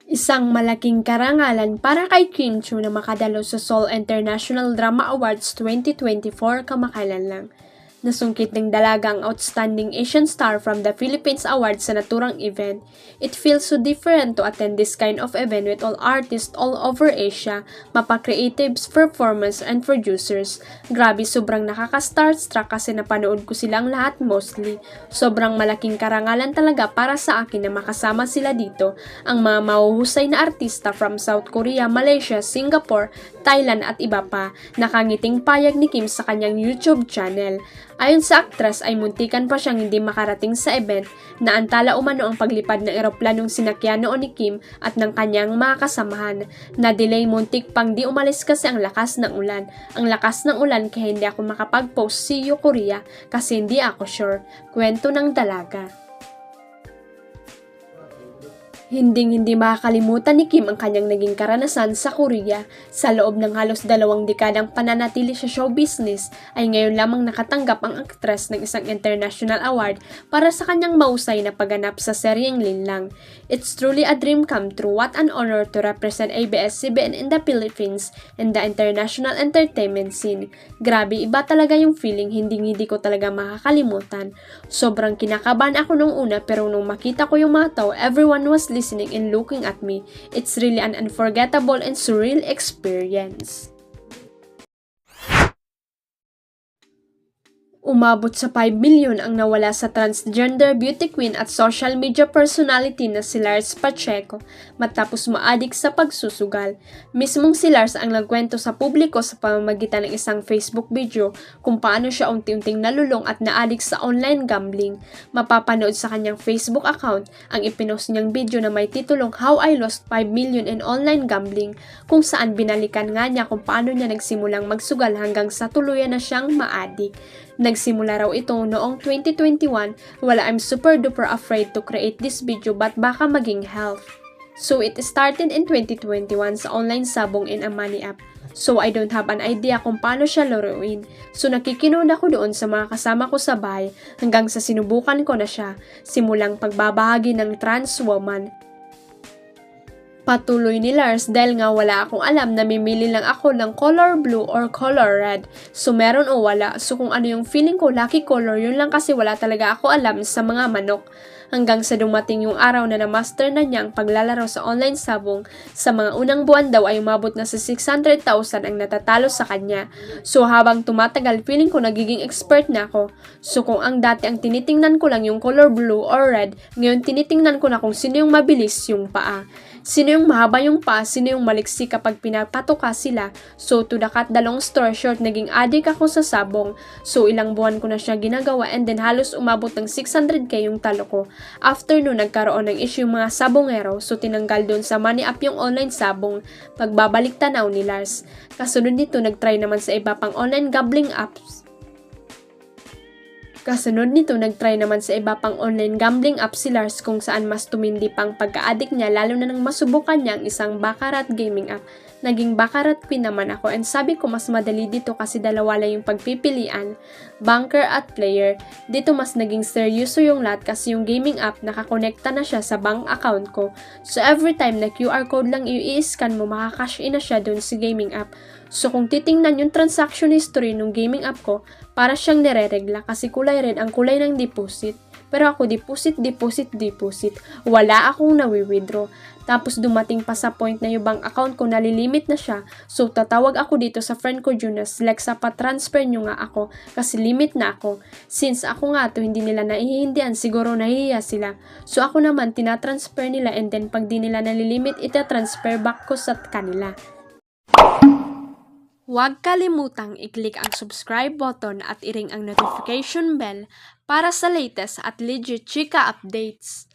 Isang malaking karangalan para kay Kim Chiu na makadalo sa Seoul International Drama Awards 2024 kamakailan lang. Nasungkit ng dalaga ang Outstanding Asian Star from the Philippines Award sa naturang event. It feels so different to attend this kind of event with all artists all over Asia, mapa-creatives, performers, and producers. Grabe, sobrang nakaka-starstruck kasi napanood ko silang lahat mostly. Sobrang malaking karangalan talaga para sa akin na makasama sila dito. Ang mga mahuhusay na artista from South Korea, Malaysia, Singapore, Thailand at iba pa. Nakangiting payag ni Kim sa kanyang YouTube channel. Ayon sa aktres ay muntikan pa siyang hindi makarating sa event na antala umano ang paglipad ng eroplanong sinakyan noon ni Kim at ng kanyang mga kasamahan. Na-delay muntik pang di umalis kasi ang lakas ng ulan. Ang lakas ng ulan kaya hindi ako makapag-post see you Korea kasi hindi ako sure. Kwento ng dalaga. Hinding-hindi makakalimutan ni Kim ang kanyang naging karanasan sa Korea. Sa loob ng halos 2 dekadang pananatili sa show business, ay ngayon lamang nakatanggap ang aktres ng isang international award para sa kanyang mahusay na pagganap sa seryeng Linlang. It's truly a dream come true. What an honor to represent ABS-CBN in the Philippines and the international entertainment scene. Grabe, iba talaga yung feeling, hindi ko talaga makakalimutan. Sobrang kinakabahan ako nung una pero nung makita ko yung mga tao, everyone was listening and looking at me. It's really an unforgettable and surreal experience. Umabot sa 5 million ang nawala sa transgender beauty queen at social media personality na si Lars Pacheco matapos maadik sa pagsusugal. Mismong si Lars ang nagkwento sa publiko sa pamamagitan ng isang Facebook video kung paano siya unti-unting nalulong at naadik sa online gambling. Mapapanood sa kanyang Facebook account ang ipinost niyang video na may titulong How I Lost 5 Million in Online Gambling, kung saan binalikan nga niya kung paano niya nagsimulang magsugal hanggang sa tuluyan na siyang maadik. Nagsimula raw ito noong 2021. Wala, I'm super duper afraid to create this video but baka maging health. So it started in 2021 sa online sabong in a money app. So I don't have an idea kung paano siya laruin. So nakikinod ako doon sa mga kasama ko sa bahay hanggang sa sinubukan ko na siya. Simulang pagbabahagi ng trans woman. Patuloy ni Lars dahil nga wala akong alam, namimili lang ako ng color blue or color red. So meron o wala. So kung ano yung feeling ko, lucky color, yun lang kasi wala talaga ako alam sa mga manok. Hanggang sa dumating yung araw na na-master na niya ang paglalaro sa online sabong. Sa mga unang buwan daw ay umabot na sa 600,000 ang natatalo sa kanya. So habang tumatagal, feeling ko nagiging expert na ako. So kung ang dati ang tinitingnan ko lang yung color blue or red, ngayon tinitingnan ko na kung sino yung mabilis yung paa. Sino yung mahaba yung paa, sino yung maliksi kapag pinapatuka sila. So to the cut the long story short, naging addict ako sa sabong. So ilang buwan ko na siya ginagawa and then halos umabot ng 600k yung talo ko. After nun, nagkaroon ng issue yung mga sabongero, so tinanggal doon sa money app yung online sabong. Pagbabalik tanaw ni Lars. Kasunod nito, nagtry naman sa iba pang online gambling apps. Si Lars kung saan mas tumindi pang pagka-addict niya, lalo na nang masubukan niya ang isang baccarat gaming app. Naging baccarat queen naman ako and sabi ko mas madali dito kasi dalawa lang yung pagpipilian, banker at player. Dito mas naging seryoso yung lahat kasi yung gaming app nakakonekta na siya sa bank account ko. So every time na QR code lang i-scan mo, makakash in na siya dun sa gaming app. So kung titingnan yung transaction history ng gaming app ko, para siyang nire-regla kasi kulay red ang kulay ng deposit. Pero ako deposit. Wala akong nawi-withdraw. Tapos dumating pa sa point na yung bank account ko nalilimit na siya. So tatawag ako dito sa friend ko Jonas, like sa pa-transfer nyo nga ako kasi limit na ako. Since ako nga to hindi nila naihindihan, siguro nahihiya sila. So ako naman tinatransfer nila and then pag di nila nalilimit, ita-transfer back ko sa kanila. Huwag kalimutang i-click ang subscribe button at i-ring ang notification bell para sa latest at legit chika updates.